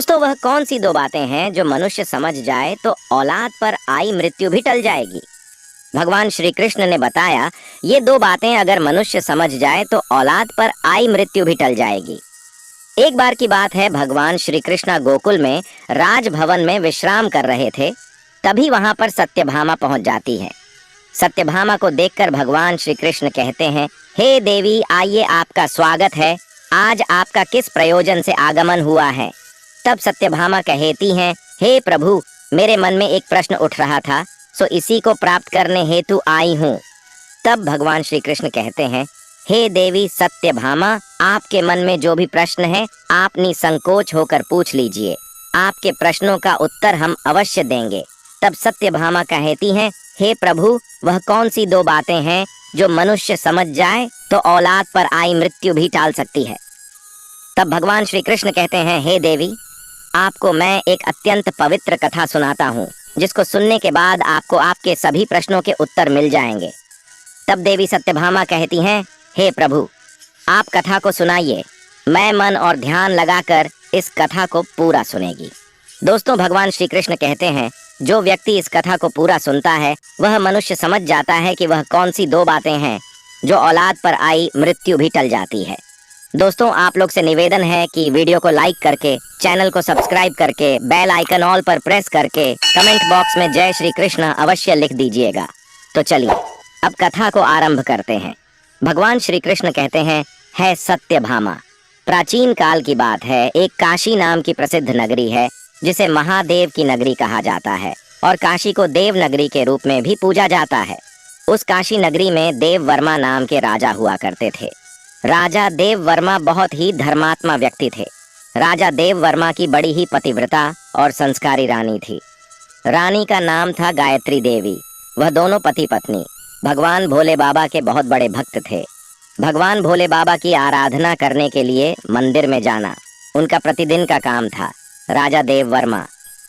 दोस्तों, वह कौन सी दो बातें हैं जो मनुष्य समझ जाए तो औलाद पर आई मृत्यु भी टल जाएगी। भगवान श्री कृष्ण ने बताया, ये दो बातें अगर मनुष्य समझ जाए तो औलाद पर आई मृत्यु भी टल जाएगी। एक बार की बात है, भगवान श्री कृष्ण गोकुल में राजभवन में विश्राम कर रहे थे। तभी वहां पर सत्यभामा पहुंच जाती है। सत्यभामा को देखकर भगवान श्री कृष्ण कहते हैं, हे देवी, आइए, आपका स्वागत है। आज आपका किस प्रयोजन से आगमन हुआ है। तब सत्यभामा कहती हैं, हे प्रभु, मेरे मन में एक प्रश्न उठ रहा था, सो इसी को प्राप्त करने हेतु आई हूँ। तब भगवान श्री कृष्ण कहते हैं, हे देवी सत्यभामा, आपके मन में जो भी प्रश्न है आप निसंकोच होकर पूछ लीजिए। आपके प्रश्नों का उत्तर हम अवश्य देंगे। तब सत्यभामा कहती हैं, हे प्रभु, वह कौन सी दो बातें हैं जो मनुष्य समझ जाए तो औलाद पर आई मृत्यु भी टाल सकती है। तब भगवान श्री कृष्ण कहते हैं, हे देवी, आपको मैं एक अत्यंत पवित्र कथा सुनाता हूँ, जिसको सुनने के बाद आपको आपके सभी प्रश्नों के उत्तर मिल जाएंगे। तब देवी सत्यभामा कहती हैं, हे प्रभु, आप कथा को सुनाइए, मैं मन और ध्यान लगाकर इस कथा को पूरा सुनेगी। दोस्तों, भगवान श्री कृष्ण कहते हैं, जो व्यक्ति इस कथा को पूरा सुनता है वह मनुष्य समझ जाता है कि वह कौन सी दो बातें हैं जो औलाद पर आई मृत्यु भी टल जाती है। दोस्तों, आप लोग से निवेदन है कि वीडियो को लाइक करके, चैनल को सब्सक्राइब करके, बेल आइकन ऑल पर प्रेस करके कमेंट बॉक्स में जय श्री कृष्ण अवश्य लिख दीजिएगा। तो चलिए अब कथा को आरंभ करते हैं। भगवान श्री कृष्ण कहते हैं, है सत्यभामा। प्राचीन काल की बात है, एक काशी नाम की प्रसिद्ध नगरी है जिसे महादेव की नगरी कहा जाता है और काशी को देव नगरी के रूप में भी पूजा जाता है। उस काशी नगरी में देव वर्मा नाम के राजा हुआ करते थे। राजा देव वर्मा बहुत ही धर्मात्मा व्यक्ति थे। राजा देव वर्मा की बड़ी ही पतिव्रता और संस्कारी रानी थी। रानी का नाम था गायत्री देवी। वह दोनों पति पत्नी भगवान भोले बाबा के बहुत बड़े भक्त थे। भगवान भोले बाबा की आराधना करने के लिए मंदिर में जाना उनका प्रतिदिन का काम था। राजा देव वर्मा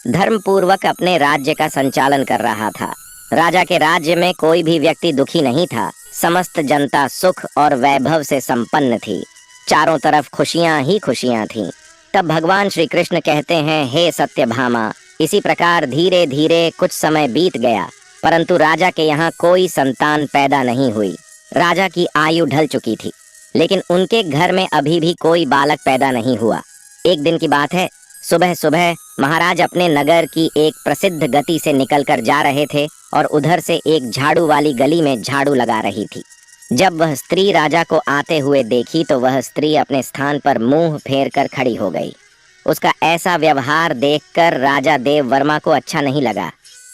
धर्म पूर्वक अपने राज्य का संचालन कर रहा था। राजा के राज्य में कोई भी व्यक्ति दुखी नहीं था। समस्त जनता सुख और वैभव से संपन्न थी। चारों तरफ खुशियां ही खुशियां थीं। तब भगवान श्री कृष्ण कहते हैं, हे सत्यभामा, इसी प्रकार धीरे धीरे कुछ समय बीत गया, परंतु राजा के यहाँ कोई संतान पैदा नहीं हुई। राजा की आयु ढल चुकी थी, लेकिन उनके घर में अभी भी कोई बालक पैदा नहीं हुआ। एक दिन की बात है, सुबह सुबह महाराज अपने नगर की एक प्रसिद्ध गति से निकलकर जा रहे थे और उधर से एक झाड़ू वाली गली में झाड़ू लगा रही थी। जब वह स्त्री राजा को आते हुए देखी तो वह स्त्री अपने स्थान पर मुंह फेर कर खड़ी हो गई। उसका ऐसा व्यवहार देखकर राजा देव वर्मा को अच्छा नहीं लगा।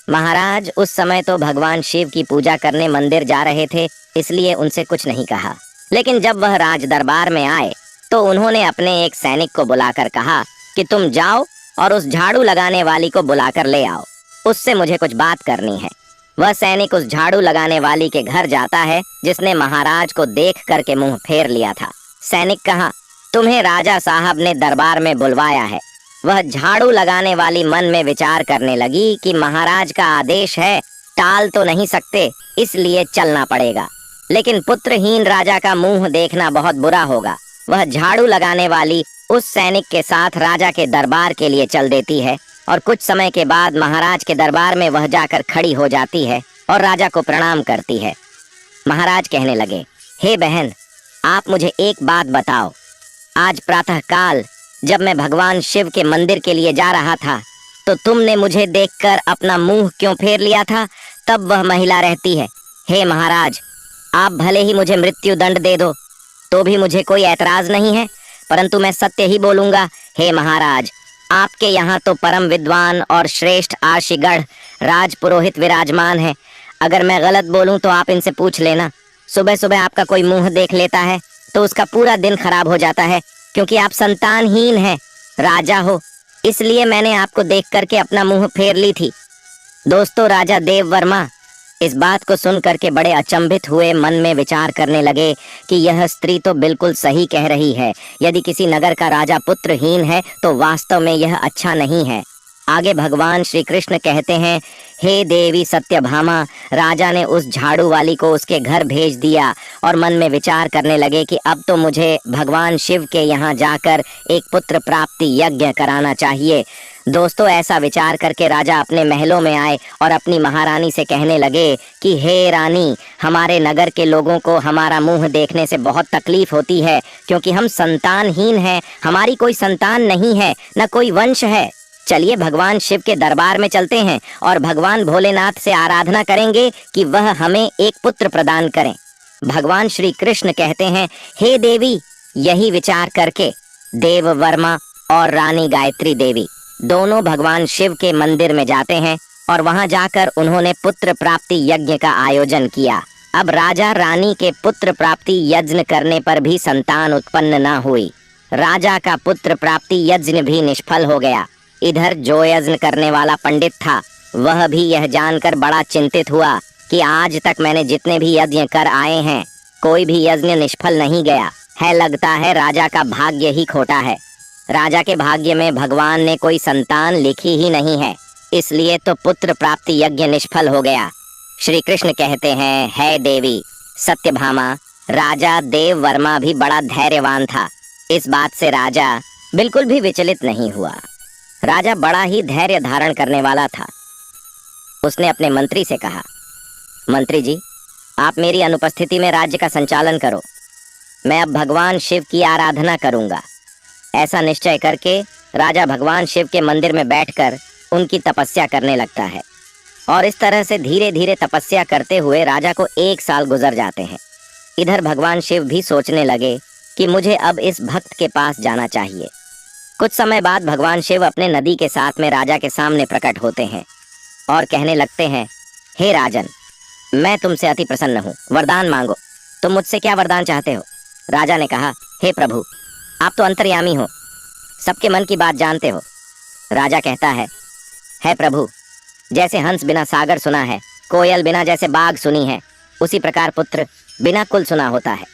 महाराज उस समय तो भगवान शिव की पूजा करने मंदिर जा रहे थे, इसलिए उनसे कुछ नहीं कहा। लेकिन जब वह राज दरबार में आए तो उन्होंने अपने एक सैनिक को बुलाकर कहा कि तुम जाओ और उस झाड़ू लगाने वाली को बुलाकर ले आओ, उससे मुझे कुछ बात करनी है। वह सैनिक उस झाड़ू लगाने वाली के घर जाता है जिसने महाराज को देख करके मुंह फेर लिया था। सैनिक कहा, तुम्हें राजा साहब ने दरबार में बुलवाया है। वह झाड़ू लगाने वाली मन में विचार करने लगी कि महाराज का आदेश है, टाल तो नहीं सकते, इसलिए चलना पड़ेगा। लेकिन पुत्रहीन राजा का मुंह देखना बहुत बुरा होगा। वह झाड़ू लगाने वाली उस सैनिक के साथ राजा के दरबार के लिए चल देती है और कुछ समय के बाद महाराज के दरबार में वह जाकर खड़ी हो जाती है और राजा को प्रणाम करती है। महाराज कहने लगे, हे बहन, आप मुझे एक बात बताओ। आज प्रातःकाल जब मैं भगवान शिव के मंदिर के लिए जा रहा था तो तुमने मुझे देखकर अपना मुंह क्यों फेर लिया था? तब वह महिला रहती है, हे महाराज, आप भले ही मुझे मृत्यु दंड दे दो तो भी मुझे कोई ऐतराज नहीं है, परंतु मैं सत्य ही बोलूंगा। हे महाराज, आपके यहाँ तो परम विद्वान और श्रेष्ठ आर्षिगढ़ राज पुरोहित विराजमान है। अगर मैं गलत बोलूं तो आप इनसे पूछ लेना। सुबह सुबह आपका कोई मुंह देख लेता है तो उसका पूरा दिन खराब हो जाता है, क्योंकि आप संतानहीन हैं, राजा हो, इसलिए मैंने आपको देख करके अपना मुंह फेर ली थी। दोस्तों, राजा देव वर्मा इस बात को सुन करके बड़े अचंभित हुए, मन में विचार करने लगे कि यह स्त्री तो बिल्कुल सही कह रही है। यदि किसी नगर का राजा पुत्रहीन है तो वास्तव में यह अच्छा नहीं है। आगे भगवान श्री कृष्ण कहते हैं, हे देवी सत्यभामा, राजा ने उस झाड़ू वाली को उसके घर भेज दिया और मन में विचार करने लगे कि अब तो मुझे भगवान शिव के यहाँ जाकर एक पुत्र प्राप्ति यज्ञ कराना चाहिए। दोस्तों, ऐसा विचार करके राजा अपने महलों में आए और अपनी महारानी से कहने लगे कि हे रानी, हमारे नगर के लोगों को हमारा मुंह देखने से बहुत तकलीफ होती है, क्योंकि हम संतानहीन हैं, हमारी कोई संतान नहीं है, न कोई वंश है। चलिए भगवान शिव के दरबार में चलते हैं और भगवान भोलेनाथ से आराधना करेंगे कि वह हमें एक पुत्र प्रदान करें। भगवान श्री कृष्ण कहते हैं, हे देवी। यही विचार करके देव वर्मा और रानी गायत्री देवी दोनों भगवान शिव के मंदिर में जाते हैं और वहां जाकर उन्होंने पुत्र प्राप्ति यज्ञ का आयोजन किया। अब राजा रानी के पुत्र प्राप्ति यज्ञ करने पर भी संतान उत्पन्न न हुई। राजा का पुत्र प्राप्ति यज्ञ भी निष्फल हो गया। इधर जो यज्ञ करने वाला पंडित था, वह भी यह जानकर बड़ा चिंतित हुआ कि आज तक मैंने जितने भी यज्ञ कर आए हैं, कोई भी यज्ञ निष्फल नहीं गया है। लगता है राजा का भाग्य ही खोटा है। राजा के भाग्य में भगवान ने कोई संतान लिखी ही नहीं है, इसलिए तो पुत्र प्राप्ति यज्ञ निष्फल हो गया। श्री कृष्ण कहते हैं, हे देवी सत्यभामा, राजा देव वर्मा भी बड़ा धैर्यवान था। इस बात से राजा बिल्कुल भी विचलित नहीं हुआ। राजा बड़ा ही धैर्य धारण करने वाला था। उसने अपने मंत्री से कहा, मंत्री जी, आप मेरी अनुपस्थिति में राज्य का संचालन करो। मैं अब भगवान शिव की आराधना करूंगा। ऐसा निश्चय करके राजा भगवान शिव के मंदिर में बैठकर उनकी तपस्या करने लगता है और इस तरह से धीरे धीरे तपस्या करते हुए राजा को 1 साल गुजर जाते हैं। इधर भगवान शिव भी सोचने लगे कि मुझे अब इस भक्त के पास जाना चाहिए। कुछ समय बाद भगवान शिव अपने नदी के साथ में राजा के सामने प्रकट होते हैं और कहने लगते हैं, हे राजन, मैं तुमसे अति प्रसन्न हूँ, वरदान मांगो। तुम मुझसे क्या वरदान चाहते हो? राजा ने कहा, हे प्रभु, आप तो अंतर्यामी हो, सबके मन की बात जानते हो। राजा कहता है, हे प्रभु, जैसे हंस बिना सागर सुना है, कोयल बिना जैसे बाग सुनी है, उसी प्रकार पुत्र बिना कुल सुना होता है।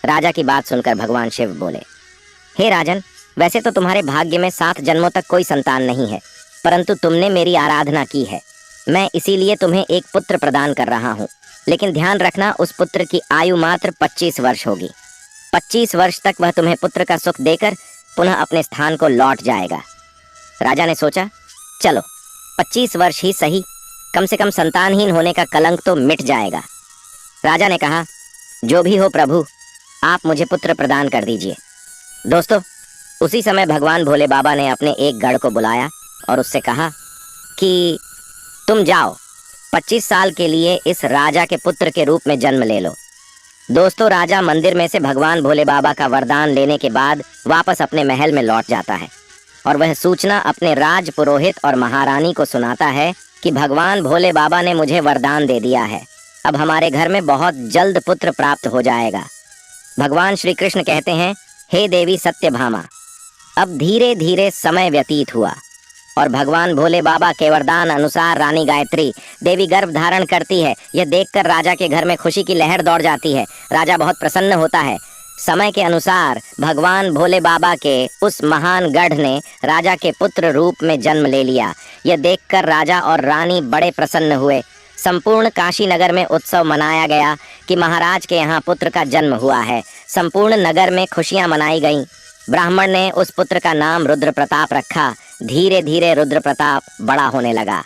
राजा की बात सुनकर भगवान शिव बोले, हे राजन, वैसे तो तुम्हारे भाग्य में 7 जन्मों तक कोई संतान नहीं है, परंतु तुमने मेरी आराधना की है, मैं इसीलिए तुम्हें एक पुत्र प्रदान कर रहा हूँ। लेकिन ध्यान रखना, उस पुत्र की आयु मात्र 25 वर्ष होगी। 25 वर्ष तक वह तुम्हें पुत्र का सुख देकर पुनः अपने स्थान को लौट जाएगा। राजा ने सोचा, चलो 25 वर्ष ही सही, कम से कम संतानहीन होने का कलंक तो मिट जाएगा। राजा ने कहा, जो भी हो प्रभु, आप मुझे पुत्र प्रदान कर दीजिए। दोस्तों, उसी समय भगवान भोले बाबा ने अपने एक गढ़ को बुलाया और उससे कहा कि तुम जाओ, 25 साल के लिए इस राजा के पुत्र के रूप में जन्म ले लो। दोस्तों, राजा मंदिर में से भगवान भोले बाबा का वरदान लेने के बाद वापस अपने महल में लौट जाता है और वह सूचना अपने राज पुरोहित और महारानी को सुनाता है कि भगवान भोले बाबा ने मुझे वरदान दे दिया है, अब हमारे घर में बहुत जल्द पुत्र प्राप्त हो जाएगा। भगवान श्री कृष्ण कहते हैं, हे देवी सत्यभामा, अब धीरे धीरे समय व्यतीत हुआ और भगवान भोले बाबा के वरदान अनुसार रानी गायत्री देवी गर्भ धारण करती है। यह देखकर राजा के घर में खुशी की लहर दौड़ जाती है। राजा बहुत प्रसन्न होता है। समय के अनुसार भगवान भोले बाबा के उस महान गढ़ ने राजा के पुत्र रूप में जन्म ले लिया। यह देखकर राजा और रानी बड़े प्रसन्न हुए। संपूर्ण काशी नगर में उत्सव मनाया गया कि महाराज के यहाँ पुत्र का जन्म हुआ है। संपूर्ण नगर में खुशियां मनाई गईं। ब्राह्मण ने उस पुत्र का नाम रुद्र प्रताप रखा। धीरे धीरे रुद्र प्रताप बड़ा होने लगा।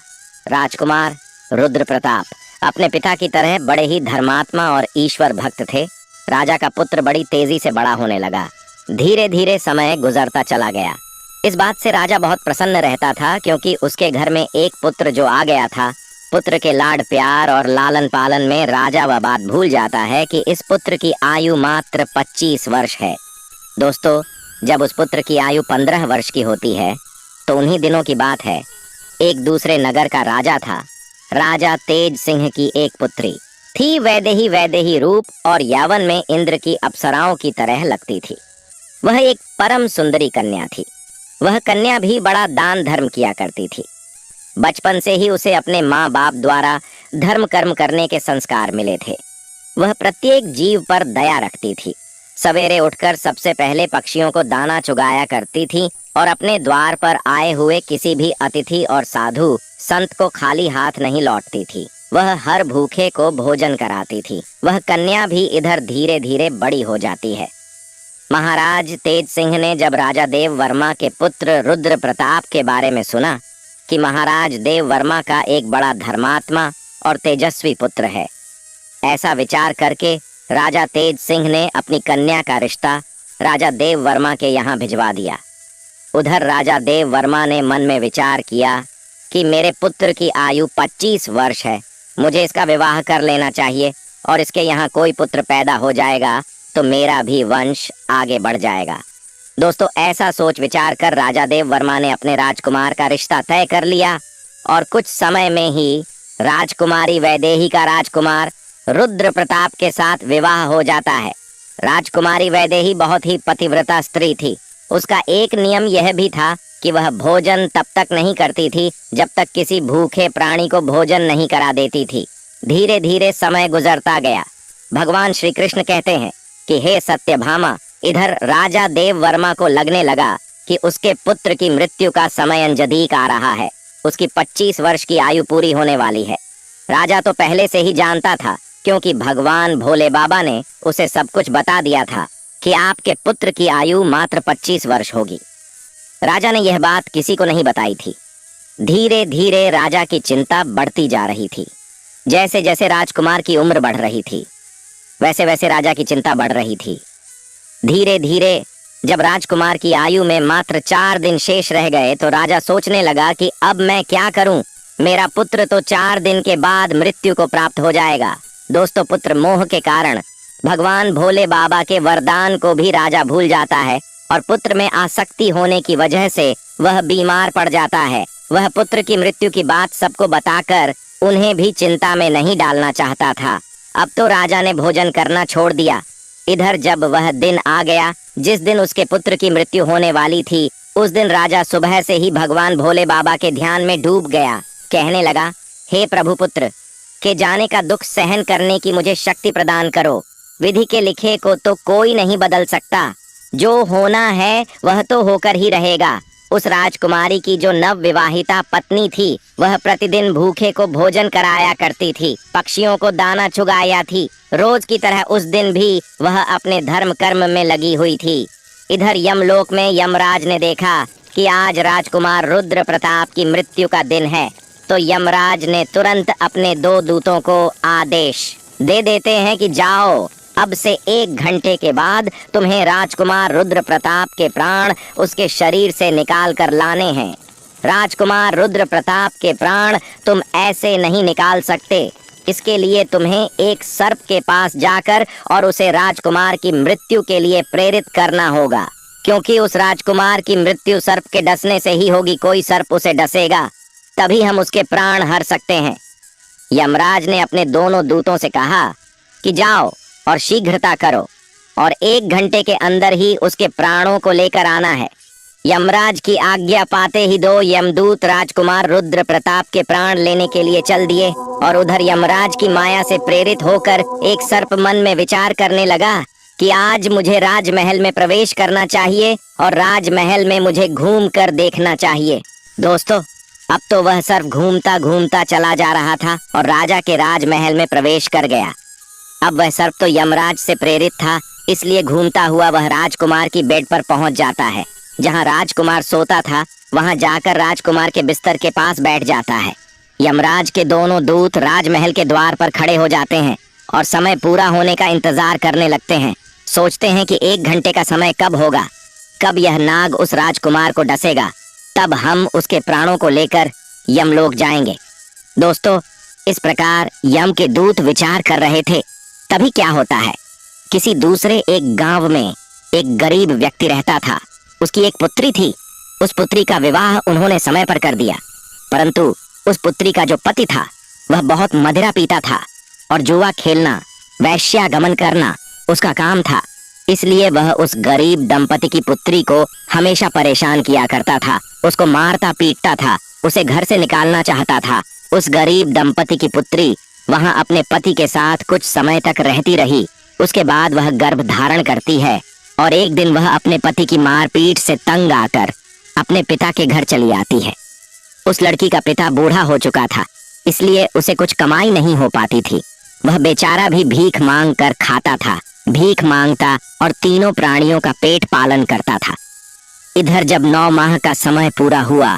राजकुमार रुद्र प्रताप अपने पिता की तरह बड़े ही धर्मात्मा और ईश्वर भक्त थे। राजा का पुत्र बड़ी तेजी से बड़ा होने लगा। धीरे धीरे समय गुजरता चला गया। इस बात से राजा बहुत प्रसन्न रहता था, क्योंकि उसके घर में एक पुत्र जो आ गया था, पुत्र के लाड प्यार और लालन पालन में राजा वह बात भूल जाता है कि इस पुत्र की आयु मात्र 25 वर्ष है। दोस्तों, जब उस पुत्र की आयु 15 वर्ष की होती है तो उन्हीं दिनों की बात है। एक दूसरे नगर का राजा था। राजा तेज सिंह की एक पुत्री थी। वैदेही रूप और यौवन में इंद्र की अप्सराओं की तरह लगती थी। वह एक परम सुंदरी कन्या थी। वह कन्या भी बड़ा दान धर्म किया करती थी। बचपन से ही उसे अपने माँ बाप द्वारा धर्म कर्म करने के संस्कार मिले थे। वह प्रत्येक जीव पर दया रखती थी। सवेरे उठकर सबसे पहले पक्षियों को दाना चुगाया करती थी और अपने द्वार पर आए हुए किसी भी अतिथि और साधु संत को खाली हाथ नहीं लौटती थी। वह हर भूखे को भोजन कराती थी। वह कन्या भी इधर धीरे धीरे बड़ी हो जाती है। महाराज तेज सिंह ने जब राजा देव वर्मा के पुत्र रुद्र प्रताप के बारे में सुना कि महाराज देव वर्मा का एक बड़ा धर्मात्मा और तेजस्वी पुत्र है, ऐसा विचार करके राजा तेज सिंह ने अपनी कन्या का रिश्ता राजा देव वर्मा के यहाँ भिजवा दिया। उधर राजा देव वर्मा ने मन में विचार किया कि मेरे पुत्र की आयु 25 वर्ष है, मुझे इसका विवाह कर लेना चाहिए और इसके यहाँ कोई पुत्र पैदा हो जाएगा तो मेरा भी वंश आगे बढ़ जाएगा। दोस्तों, ऐसा सोच विचार कर राजा देव वर्मा ने अपने राजकुमार का रिश्ता तय कर लिया और कुछ समय में ही राजकुमारी वैदेही का राजकुमार रुद्र प्रताप के साथ विवाह हो जाता है। राजकुमारी वैदेही बहुत ही पतिव्रता स्त्री थी। उसका एक नियम यह भी था कि वह भोजन तब तक नहीं करती थी जब तक किसी भूखे प्राणी को भोजन नहीं करा देती थी। धीरे धीरे समय गुजरता गया। भगवान श्री कृष्ण कहते हैं कि हे सत्यभामा, इधर राजा देव वर्मा को लगने लगा कि उसके पुत्र की मृत्यु का समय नजदीक आ रहा है। उसकी 25 वर्ष की आयु पूरी होने वाली है। राजा तो पहले से ही जानता था, क्योंकि भगवान भोले बाबा ने उसे सब कुछ बता दिया था कि आपके पुत्र की आयु मात्र 25 वर्ष होगी। राजा ने यह बात किसी को नहीं बताई थी। धीरे धीरे राजा की चिंता बढ़ती जा रही थी। जैसे जैसे राजकुमार की उम्र बढ़ रही थी, वैसे वैसे राजा की चिंता बढ़ रही थी। धीरे धीरे जब राजकुमार की आयु में मात्र 4 दिन शेष रह गए तो राजा सोचने लगा कि अब मैं क्या करूं, मेरा पुत्र तो 4 दिन के बाद मृत्यु को प्राप्त हो जाएगा। दोस्तों, पुत्र मोह के कारण भगवान भोले बाबा के वरदान को भी राजा भूल जाता है और पुत्र में आसक्ति होने की वजह से वह बीमार पड़ जाता है। वह पुत्र की मृत्यु की बात सबको बताकर उन्हें भी चिंता में नहीं डालना चाहता था। अब तो राजा ने भोजन करना छोड़ दिया। इधर जब वह दिन आ गया जिस दिन उसके पुत्र की मृत्यु होने वाली थी, उस दिन राजा सुबह से ही भगवान भोले बाबा के ध्यान में डूब गया। कहने लगा, हे प्रभु पुत्र के जाने का दुख सहन करने की मुझे शक्ति प्रदान करो। विधि के लिखे को तो कोई नहीं बदल सकता। जो होना है वह तो होकर ही रहेगा। उस राजकुमारी की जो नव विवाहिता पत्नी थी, वह प्रतिदिन भूखे को भोजन कराया करती थी, पक्षियों को दाना चुगाया थी। रोज की तरह उस दिन भी वह अपने धर्म कर्म में लगी हुई थी। इधर यमलोक में यमराज ने देखा कि आज राजकुमार रुद्र प्रताप की मृत्यु का दिन है, तो यमराज ने तुरंत अपने 2 दूतों को आदेश दे देते हैं कि जाओ, अब से 1 घंटे के बाद तुम्हें राजकुमार रुद्र प्रताप के प्राण उसके शरीर से निकाल कर लाने हैं। राजकुमार रुद्र प्रताप के प्राण तुम ऐसे नहीं निकाल सकते। इसके लिए तुम्हें एक सर्प के पास जाकर और उसे राजकुमार की मृत्यु के लिए प्रेरित करना होगा, क्योंकि उस राजकुमार की मृत्यु सर्प के डसने से ही होगी। कोई सर्प उसे डसेगा तभी हम उसके प्राण हर सकते हैं। यमराज ने अपने दोनों दूतों से कहा कि जाओ और शीघ्रता करो और 1 घंटे के अंदर ही उसके प्राणों को लेकर आना है। यमराज की आज्ञा पाते ही 2 यमदूत राजकुमार रुद्र प्रताप के प्राण लेने के लिए चल दिए और उधर यमराज की माया से प्रेरित होकर एक सर्प मन में विचार करने लगा कि आज मुझे राजमहल में प्रवेश करना चाहिए और राजमहल में मुझे घूम कर देखना चाहिए। दोस्तों, अब तो वह सर्प घूमता घूमता चला जा रहा था और राजा के राजमहल में प्रवेश कर गया। अब वह सर्प तो यमराज से प्रेरित था, इसलिए घूमता हुआ वह राजकुमार की बेड पर पहुंच जाता है। जहां राजकुमार सोता था वहां जाकर राजकुमार के बिस्तर के पास बैठ जाता है। यमराज के दोनों दूत राजमहल के द्वार पर खड़े हो जाते हैं और समय पूरा होने का इंतजार करने लगते हैं। सोचते हैं कि 1 घंटे का समय कब होगा, कब यह नाग उस राजकुमार को डसेगा, तब हम उसके प्राणों को लेकर यमलोक जाएंगे। दोस्तों, इस प्रकार यम के दूत विचार कर रहे थे। तभी क्या होता है, किसी दूसरे एक गांव में एक गरीब व्यक्ति रहता था। उसकी एक पुत्री थी। उस पुत्री का विवाह उन्होंने समय पर कर दिया, परंतु उस पुत्री का जो पति था वह बहुत मदिरा पीता था और जुआ खेलना, वैश्यागमन करना उसका काम था। इसलिए वह उस गरीब दंपति की पुत्री को हमेशा परेशान किया करता था, उसको मारता पीटता था, उसे घर से निकालना चाहता था। उस गरीब दंपति की पुत्री वहां अपने पति के साथ कुछ समय तक रहती रही। उसके बाद वह गर्भ धारण करती है और एक दिन वह अपने पति की मारपीट से तंग आकर अपने पिता के घर चली आती है। उस लड़की का पिता बूढ़ा हो चुका था, इसलिए उसे कुछ कमाई नहीं हो पाती थी। वह बेचारा भी भीख मांग कर खाता था, भीख मांगता और तीनों प्राणियों का पेट पालन करता था। इधर जब 9 माह का समय पूरा हुआ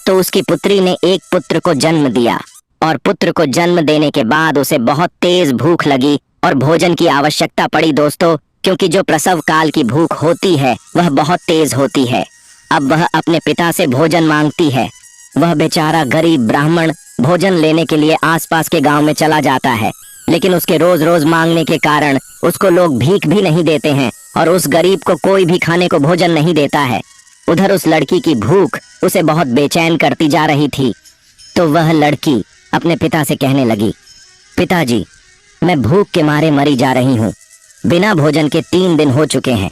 तो उसकी पुत्री ने एक पुत्र को जन्म दिया और पुत्र को जन्म देने के बाद उसे बहुत तेज भूख लगी और भोजन की आवश्यकता पड़ी दोस्तों, क्योंकि जो प्रसव काल की भूख होती है वह बहुत तेज होती है। अब वह अपने पिता से भोजन मांगती है। वह बेचारा गरीब ब्राह्मण भोजन लेने के लिए आसपास के गांव में चला जाता है, लेकिन उसके रोज रोज मांगने के कारण उसको लोग भीख भी नहीं देते हैं और उस गरीब को कोई भी खाने को भोजन नहीं देता है। उधर उस लड़की की भूख उसे बहुत बेचैन करती जा रही थी। तो वह लड़की अपने पिता से कहने लगी, पिताजी, मैं भूख के मारे मरी जा रही हूँ। बिना भोजन के 3 दिन हो चुके हैं।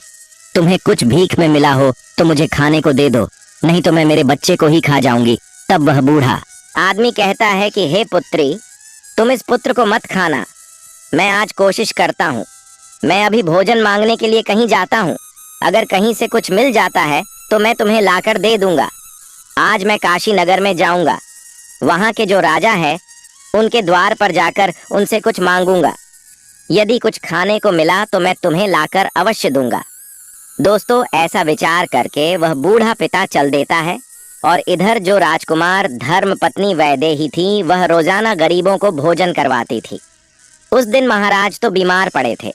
तुम्हें कुछ भीख में मिला हो तो मुझे खाने को दे दो, नहीं तो मैं मेरे बच्चे को ही खा जाऊंगी। तब वह बूढ़ा आदमी कहता है कि हे पुत्री, तुम इस पुत्र को मत खाना। मैं आज कोशिश करता हूँ। मैं अभी भोजन मांगने के लिए कहीं जाता हूँ। अगर कहीं से कुछ मिल जाता है तो मैं तुम्हें लाकर दे दूंगा। आज मैं काशी नगर में जाऊंगा। वहाँ के जो राजा है उनके द्वार पर जाकर उनसे कुछ मांगूंगा। यदि कुछ खाने को मिला तो मैं तुम्हें लाकर अवश्य दूंगा। दोस्तों, ऐसा विचार करके वह बूढ़ा पिता चल देता है और इधर जो राजकुमार धर्म पत्नी वैदेही थी वह रोजाना गरीबों को भोजन करवाती थी। उस दिन महाराज तो बीमार पड़े थे,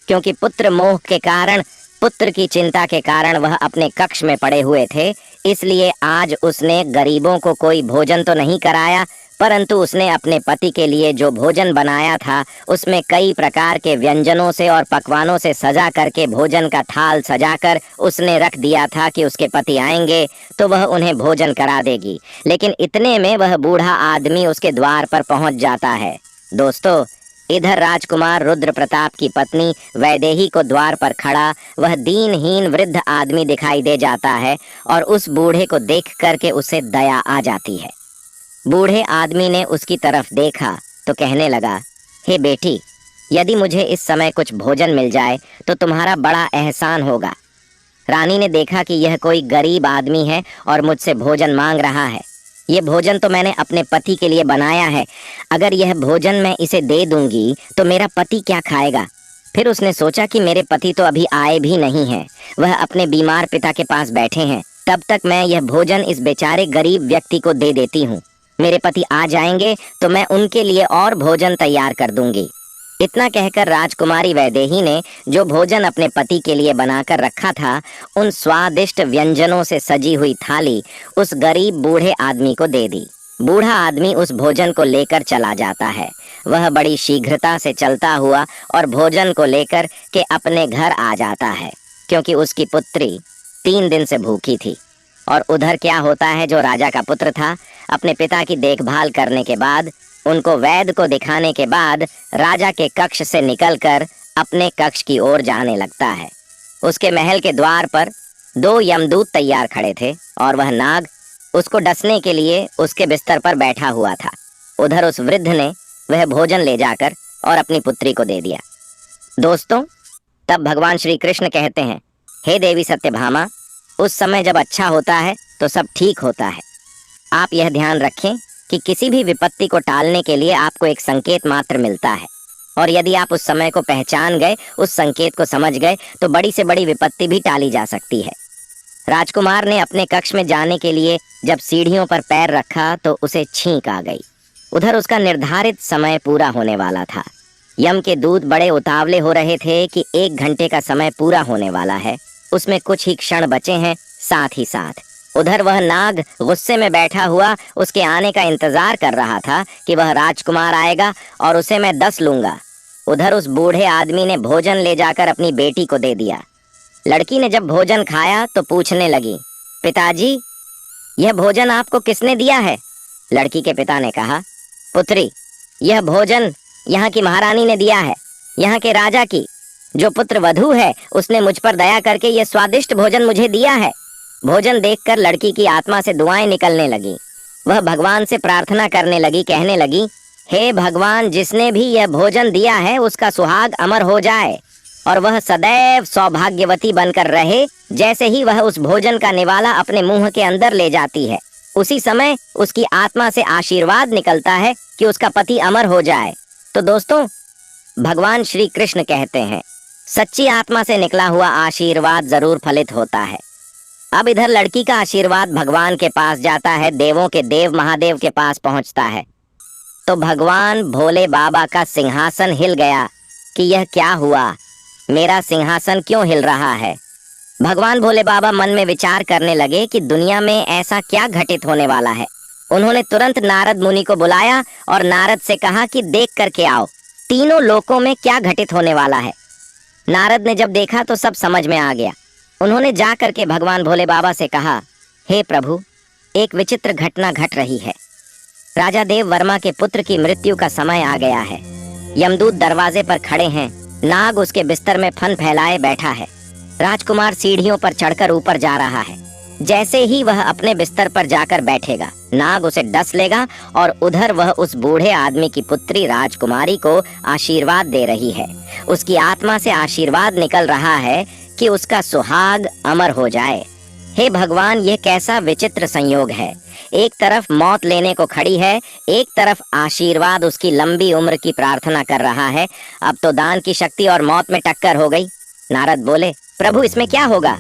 क्योंकि पुत्र मोह के कारण, पुत्र की चिंता के कारण वह अपने कक्ष में पड़े हुए थे। इसलिए आज उसने गरीबों को कोई भोजन तो नहीं कराया, परंतु उसने अपने पति के लिए जो भोजन बनाया था उसमें कई प्रकार के व्यंजनों से और पकवानों से सजा करके भोजन का थाल सजाकर उसने रख दिया था कि उसके पति आएंगे तो वह उन्हें भोजन करा देगी। लेकिन इतने में वह बूढ़ा आदमी उसके द्वार पर पहुंच जाता है। दोस्तों, इधर राजकुमार रुद्र प्रताप की पत्नी वैदेही को द्वार पर खड़ा वह दीनहीन वृद्ध आदमी दिखाई दे जाता है और उस बूढ़े को देख करके उसे दया आ जाती है। बूढ़े आदमी ने उसकी तरफ देखा तो कहने लगा, हे बेटी, यदि मुझे इस समय कुछ भोजन मिल जाए तो तुम्हारा बड़ा एहसान होगा। रानी ने देखा कि यह कोई गरीब आदमी है और मुझसे भोजन मांग रहा है। ये भोजन तो मैंने अपने पति के लिए बनाया है। अगर यह भोजन मैं इसे दे दूंगी तो मेरा पति क्या खाएगा? फिर उसने सोचा कि मेरे पति तो अभी आए भी नहीं हैं, वह अपने बीमार पिता के पास बैठे हैं। तब तक मैं यह भोजन इस बेचारे गरीब व्यक्ति को दे देती हूँ। मेरे पति आ जाएंगे तो मैं उनके लिए और भोजन तैयार कर दूंगी। इतना कहकर राजकुमारी वैदेही ने जो भोजन अपने पति के लिए बनाकर रखा था, उन स्वादिष्ट व्यंजनों से सजी हुई थाली उस गरीब बूढ़े आदमी को दे दी। बूढ़ा आदमी उस भोजन को लेकर चला जाता है। वह बड़ी शीघ्रता से चलता हुआ और भोजन को लेकर के अपने घर आ जाता है, क्योंकि उसकी पुत्री 3 दिन से भूखी थी। और उधर क्या होता है, जो राजा का पुत्र था, अपने पिता की देखभाल करने के बाद, उनको वैद्य को दिखाने के बाद राजा के कक्ष से निकलकर अपने कक्ष की ओर जाने लगता है। उसके महल के द्वार पर 2 यमदूत तैयार खड़े थे और वह नाग उसको डसने के लिए उसके बिस्तर पर बैठा हुआ था। उधर उस वृद्ध ने वह भोजन ले जाकर और अपनी पुत्री को दे दिया। दोस्तों, तब भगवान श्री कृष्ण कहते हैं, हे देवी सत्यभामा, उस समय जब अच्छा होता है तो सब ठीक होता है। आप यह ध्यान रखें कि किसी भी विपत्ति को टालने के लिए आपको एक संकेत मात्र मिलता है, और यदि आप उस समय को पहचान गए, उस संकेत को समझ गए, तो बड़ी से बड़ी विपत्ति भी टाली जा सकती है। राजकुमार ने अपने कक्ष में जाने के लिए जब सीढ़ियों पर पैर रखा तो उसे छींक आ गई। उधर उसका निर्धारित समय पूरा होने वाला था। यम के दूत बड़े उतावले हो रहे थे कि 1 घंटे का समय पूरा होने वाला है, उसमें कुछ ही क्षण बचे हैं। साथ ही साथ उधर वह नाग गुस्से में बैठा हुआ उसके आने का इंतजार कर रहा था कि वह राजकुमार आएगा और उसे मैं 10 लूंगा। उधर उस बूढ़े आदमी ने भोजन ले जाकर अपनी बेटी को दे दिया। लड़की ने जब भोजन खाया तो पूछने लगी, पिताजी, यह भोजन आपको किसने दिया है? लड़की के पिता ने कहा, पुत्री, यह भोजन यहाँ की महारानी ने दिया है। यहाँ के राजा की जो पुत्र वधू है उसने मुझ पर दया करके यह स्वादिष्ट भोजन मुझे दिया है। भोजन देखकर लड़की की आत्मा से दुआएं निकलने लगी। वह भगवान से प्रार्थना करने लगी, कहने लगी, हे भगवान, जिसने भी यह भोजन दिया है उसका सुहाग अमर हो जाए। और वह सदैव सौभाग्यवती बनकर रहे। जैसे ही वह उस भोजन का निवाला अपने मुंह के अंदर ले जाती है, उसी समय उसकी आत्मा से आशीर्वाद निकलता है कि उसका पति अमर हो जाए। तो दोस्तों, भगवान श्री कृष्ण कहते हैं, सच्ची आत्मा से निकला हुआ आशीर्वाद जरूर फलित होता है। अब इधर लड़की का आशीर्वाद भगवान के पास जाता है, देवों के देव महादेव के पास पहुंचता है। तो भगवान भोले बाबा का सिंहासन हिल गया कि यह क्या हुआ, मेरा सिंहासन क्यों हिल रहा है। भगवान भोले बाबा मन में विचार करने लगे कि दुनिया में ऐसा क्या घटित होने वाला है। उन्होंने तुरंत नारद मुनि को बुलाया और नारद से कहा कि देख करके आओ, तीनों लोकों में क्या घटित होने वाला है। नारद ने जब देखा तो सब समझ में आ गया। उन्होंने जा करके भगवान भोले बाबा से कहा, हे प्रभु, एक विचित्र घटना घट रही है। राजा देव वर्मा के पुत्र की मृत्यु का समय आ गया है। यमदूत दरवाजे पर खड़े हैं, नाग उसके बिस्तर में फन फैलाए बैठा है। राजकुमार सीढ़ियों पर चढ़कर ऊपर जा रहा है। जैसे ही वह अपने बिस्तर पर जाकर बैठेगा, नाग उसे डस लेगा और उधर वह उस बूढ़े आदमी की पुत्री राजकुमारी को आशीर्वाद दे रही है। उसकी आत्मा से आशीर्वाद निकल रहा है कि उसका सुहाग अमर हो जाए। हे भगवान, यह कैसा विचित्र संयोग है। एक तरफ मौत लेने को खड़ी है, एक तरफ आशीर्वाद उसकी लंबी उम्र की प्रार्थना कर रहा है। अब तो दान की शक्ति और मौत में टक्कर हो गई। नारद बोले, प्रभु इसमें क्या होगा।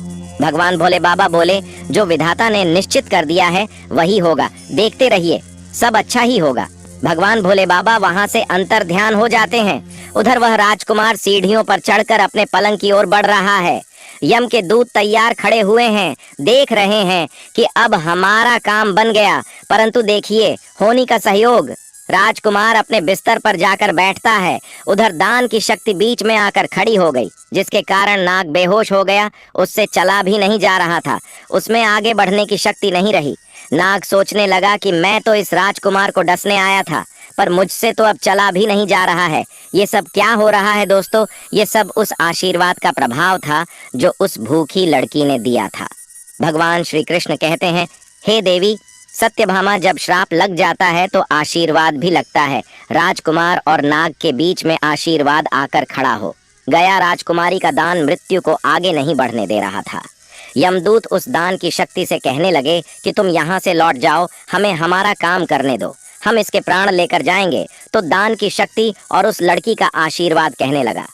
भगवान भोले बाबा बोले, जो विधाता ने निश्चित कर दिया है वही होगा, देखते रहिए, सब अच्छा ही होगा। भगवान भोले बाबा वहां से अंतर ध्यान हो जाते हैं। उधर वह राजकुमार सीढ़ियों पर चढ़कर अपने पलंग की ओर बढ़ रहा है। यम के दूत तैयार खड़े हुए हैं, देख रहे हैं कि अब हमारा काम बन गया। परंतु देखिए, होनी का सहयोग। राजकुमार अपने बिस्तर पर जाकर बैठता है। उधर दान की शक्ति बीच में आकर खड़ी हो गई, जिसके कारण नाग बेहोश हो गया। उससे चला भी नहीं जा रहा था, उसमें आगे बढ़ने की शक्ति नहीं रही। नाग सोचने लगा कि मैं तो इस राजकुमार को डसने आया था, पर मुझसे तो अब चला भी नहीं जा रहा है। ये सब क्या हो रहा है दोस्तों? ये सब उस आशीर्वाद का प्रभाव था जो उस भूखी लड़की ने दिया था। भगवान श्री कृष्ण कहते हैं, हे देवी, सत्यभामा, जब श्राप लग जाता है तो आशीर्वाद भी लगता है। राजकुमार और नाग के बीच में आशीर्वाद आकर खड़ा हो गया। राजकुमारी का दान मृत्यु को आगे नहीं बढ़ने दे रहा था। यमदूत उस दान की शक्ति से कहने लगे कि तुम यहाँ से लौट जाओ, हमें हमारा काम करने दो, हम इसके प्राण लेकर जाएंगे। तो दान की शक्ति और उस लड़की का आशीर्वाद कहने लगा,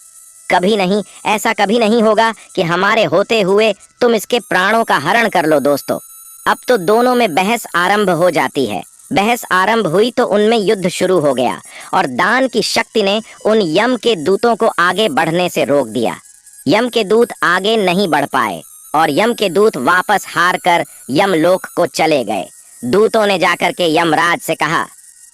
कभी नहीं, ऐसा कभी नहीं होगा कि हमारे होते हुए तुम इसके प्राणों का हरण कर लो। दोस्तों, अब तो दोनों में बहस आरंभ हो जाती है। बहस आरंभ हुई तो उनमें युद्ध शुरू हो गया और दान की शक्ति ने उन यम के दूतों को आगे बढ़ने से रोक दिया। यम के दूत आगे नहीं बढ़ पाए और यम के दूत वापस हार कर यमलोक को चले गए। दूतों ने जाकर के यमराज से कहा,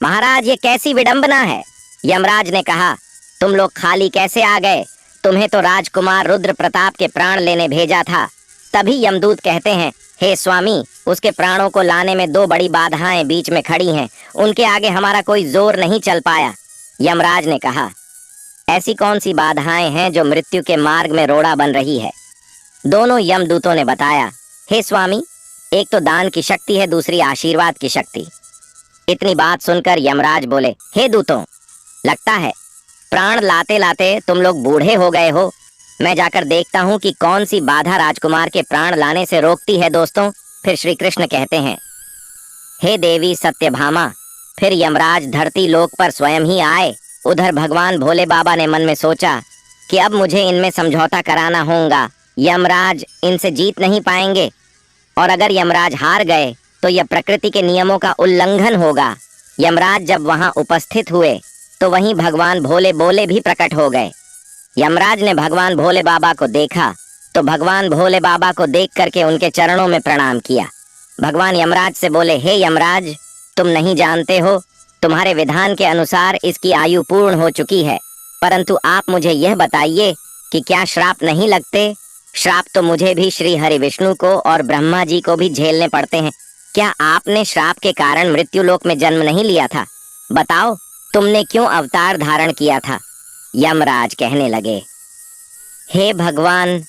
महाराज, ये कैसी विडंबना है। यमराज ने कहा, तुम लोग खाली कैसे आ गए? तुम्हें तो राजकुमार रुद्र प्रताप के प्राण लेने भेजा था। तभी यमदूत कहते हैं, हे स्वामी, उसके प्राणों को लाने में दो बड़ी बाधाएं बीच में खड़ी हैं, उनके आगे हमारा कोई जोर नहीं चल पाया। यमराज ने कहा, ऐसी कौन सी बाधाएं हैं जो मृत्यु के मार्ग में रोड़ा बन रही है? दोनों यमदूतों ने बताया, हे स्वामी, एक तो दान की शक्ति है, दूसरी आशीर्वाद की शक्ति। इतनी बात सुनकर यमराज बोले, हे दूतों, लगता है प्राण लाते लाते तुम लोग बूढ़े हो गए हो। मैं जाकर देखता हूँ कि कौन सी बाधा राजकुमार के प्राण लाने से रोकती है। दोस्तों, फिर श्री कृष्ण कहते हैं, हे देवी सत्यभामा, फिर यमराज धरती लोक पर स्वयं ही आए। उधर भगवान भोले बाबा ने मन में सोचा कि अब मुझे इनमें समझौता कराना होगा। यमराज इनसे जीत नहीं पाएंगे और अगर यमराज हार गए तो यह प्रकृति के नियमों का उल्लंघन होगा। यमराज जब वहां उपस्थित हुए तो वहीं भगवान भोले बोले भी प्रकट हो गए। यमराज ने भगवान भोले बाबा को देखा तो भगवान भोले बाबा को देख करके उनके चरणों में प्रणाम किया। भगवान यमराज से बोले, हे यमराज, तुम नहीं जानते हो, तुम्हारे विधान के अनुसार इसकी आयु पूर्ण हो चुकी है, परंतु आप मुझे यह बताइए कि क्या श्राप नहीं लगते? श्राप तो मुझे भी श्री हरि विष्णु को और ब्रह्मा जी को भी झेलने पड़ते हैं। क्या आपने श्राप के कारण मृत्यु लोक में जन्म नहीं लिया था? बताओ, तुमने क्यों अवतार धारण किया था? यमराज कहने लगे, हे भगवान,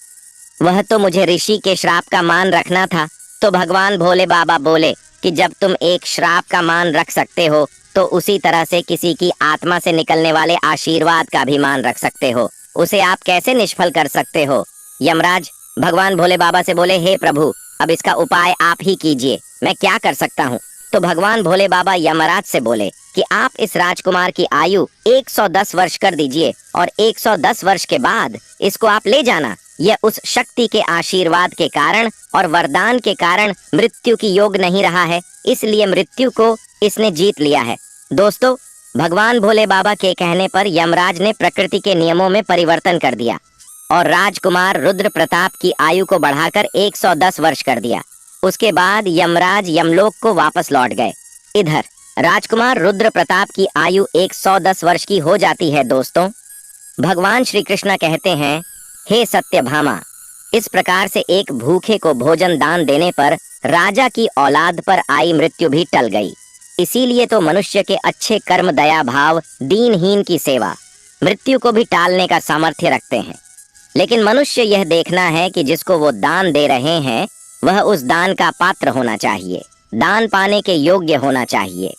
वह तो मुझे ऋषि के श्राप का मान रखना था। तो भगवान भोले बाबा बोले कि जब तुम एक श्राप का मान रख सकते हो तो उसी तरह से किसी की आत्मा से निकलने वाले आशीर्वाद का भी मान रख सकते हो। उसे आप कैसे निष्फल कर सकते हो? यमराज भगवान भोले बाबा से बोले, हे प्रभु, अब इसका उपाय आप ही कीजिए, मैं क्या कर सकता हूँ? तो भगवान भोले बाबा यमराज से बोले कि आप इस राजकुमार की आयु 110 वर्ष कर दीजिए और 110 वर्ष के बाद इसको आप ले जाना। यह उस शक्ति के आशीर्वाद के कारण और वरदान के कारण मृत्यु की योग नहीं रहा है, इसलिए मृत्यु को इसने जीत लिया है। दोस्तों, भगवान भोले बाबा के कहने पर यमराज ने प्रकृति के नियमों में परिवर्तन कर दिया और राजकुमार रुद्र प्रताप की आयु को बढ़ाकर 110 वर्ष कर दिया। उसके बाद यमराज यमलोक को वापस लौट गए। इधर राजकुमार रुद्र प्रताप की आयु 110 वर्ष की हो जाती है। दोस्तों, भगवान श्री कृष्ण कहते हैं, हे सत्यभामा, इस प्रकार से एक भूखे को भोजन दान देने पर राजा की औलाद पर आई मृत्यु भी टल गई। इसीलिए तो मनुष्य के अच्छे कर्म, दया भाव, दीनहीन की सेवा मृत्यु को भी टालने का सामर्थ्य रखते हैं। लेकिन मनुष्य यह देखना है कि जिसको वो दान दे रहे हैं वह उस दान का पात्र होना चाहिए, दान पाने के योग्य होना चाहिए।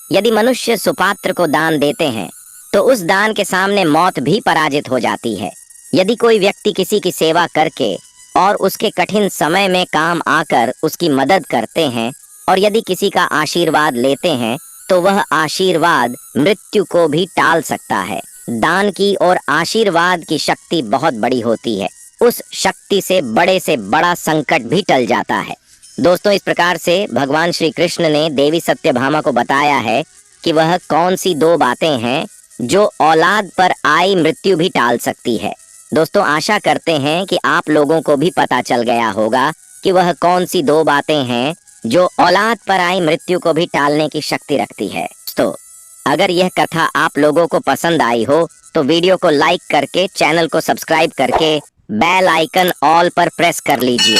यदि मनुष्य सुपात्र को दान देते हैं तो उस दान के सामने मौत भी पराजित हो जाती है। यदि कोई व्यक्ति किसी की सेवा करके और उसके कठिन समय में काम आकर उसकी मदद करते हैं और यदि किसी का आशीर्वाद लेते हैं तो वह आशीर्वाद मृत्यु को भी टाल सकता है। दान की और आशीर्वाद की शक्ति बहुत बड़ी होती है, उस शक्ति से बड़ा संकट भी टल जाता है। दोस्तों, इस प्रकार से भगवान श्री कृष्ण ने देवी सत्यभामा को बताया है कि वह कौन सी 2 बातें हैं जो औलाद पर आई मृत्यु भी टाल सकती है। दोस्तों, आशा करते हैं कि आप लोगों को भी पता चल गया होगा कि वह कौन सी 2 बातें हैं जो औलाद पर आई मृत्यु को भी टालने की शक्ति रखती है। दोस्तों, अगर यह कथा आप लोगों को पसंद आई हो तो वीडियो को लाइक करके, चैनल को सब्सक्राइब करके बेल आइकन ऑल पर प्रेस कर लीजिए,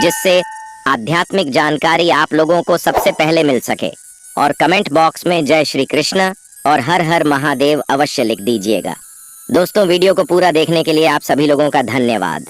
जिससे आध्यात्मिक जानकारी आप लोगों को सबसे पहले मिल सके। और कमेंट बॉक्स में जय श्री कृष्ण और हर हर महादेव अवश्य लिख दीजिएगा। दोस्तों, वीडियो को पूरा देखने के लिए आप सभी लोगों का धन्यवाद।